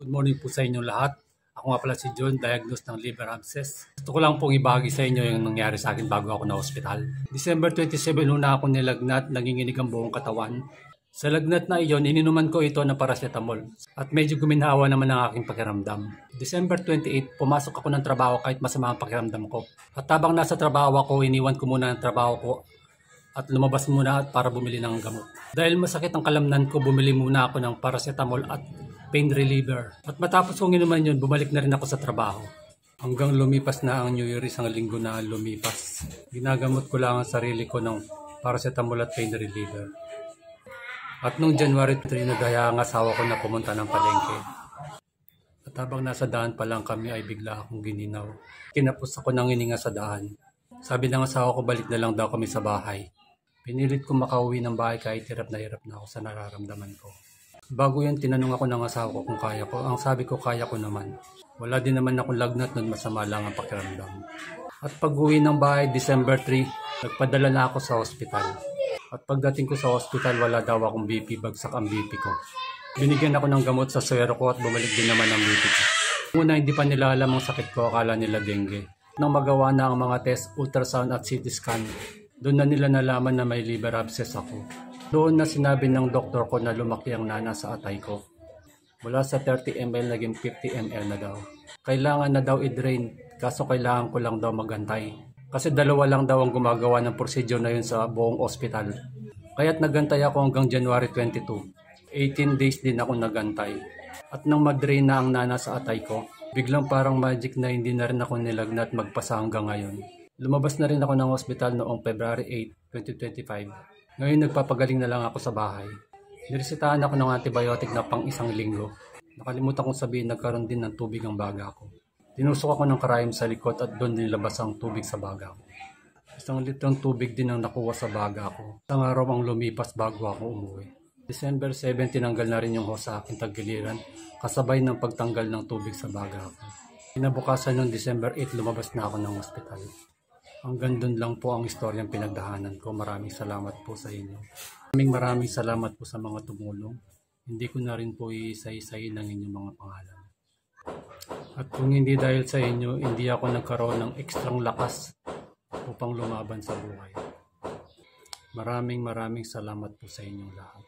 Good morning po sa inyong lahat. Ako nga pala si John, diagnosed ng liver abscess. Gusto ko lang pong ibahagi sa inyo yung nangyari sa akin bago ako na hospital. December 27, una ako nilagnat, nanginginig ang buong katawan. Sa lagnat na iyon, ininuman ko ito ng paracetamol at medyo guminawa naman ang aking pakiramdam. December 28, pumasok ako ng trabaho kahit masama ang pakiramdam ko. At habang nasa trabaho ako, iniwan ko muna ang trabaho ko at lumabas muna para bumili ng gamot. Dahil masakit ang kalamnan ko, bumili muna ako ng paracetamol at pain reliever. At matapos kong inuman yun, bumalik na rin ako sa trabaho. Hanggang lumipas na ang New Year, isang linggo na lumipas. Ginagamot ko lang ang sarili ko ng paracetamol at pain reliever. At noong January 3, nagaya ang asawa ko na pumunta ng palengke. At habang nasa daan pa lang kami ay bigla akong gininaw. Kinapos ako ng hininga sa daan. Sabi ng asawa ko, balik na lang daw kami sa bahay. Pinilit ko makauwi ng bahay kahit hirap na ako sa nararamdaman ko. Bago yun, tinanong ako ng asawa ko kung kaya ko. Ang sabi ko, kaya ko naman. Wala din naman akong lagnat nun, masama lang ang pakiramdam. At pag-uwi ng bahay, December 3, nagpadala na ako sa hospital. At pagdating ko sa hospital, wala daw akong BP, bagsak ang BP ko. Binigyan ako ng gamot sa suwero ko at bumalik din naman ang BP ko. Una, hindi pa nila alam ang sakit ko, akala nila dengue. Nang magawa na ang mga test, ultrasound at CT scan, doon na nila nalaman na may liver abscess ako. Doon na sinabi ng doktor ko na lumaki ang nana sa atay ko. Mula sa 30 ml naging 50 ml na daw. Kailangan na daw i-drain, kaso kailangan ko lang daw magantay. Kasi dalawa lang daw ang gumagawa ng procedure na yun sa buong ospital. Kaya't nagantay ako hanggang January 22. 18 days din ako nagantay. At nang mag-drain na ang nana sa atay ko, biglang parang magic na hindi na rin ako nilagnat magpasa hanggang ngayon. Lumabas na rin ako ng hospital noong February 8, 2025. Ngayon nagpapagaling na lang ako sa bahay. Niresetahan ako ng antibiotic na pang isang linggo. Nakalimutan kong sabihin, nagkaroon din ng tubig ang baga ko. Tinusok ako ng karayom sa likod at doon nilabas ang tubig sa baga ko. Isang litrong tubig din ang nakuha sa baga ko. Isang araw ang lumipas bago ako umuwi. December 7, tinanggal na rin yung hose sa aking tagiliran, kasabay ng pagtanggal ng tubig sa baga ko. Kinabukasan ng December 8, lumabas na ako ng ospital. Hanggang doon lang po ang istoryang pinagdahanan ko. Maraming salamat po sa inyo. Maraming salamat po sa mga tumulong. Hindi ko na rin po iisa-isahin ang inyong mga pangalan. At kung hindi dahil sa inyo, hindi ako nagkaroon ng ekstrang lakas upang lumaban sa buhay. Maraming salamat po sa inyong lahat.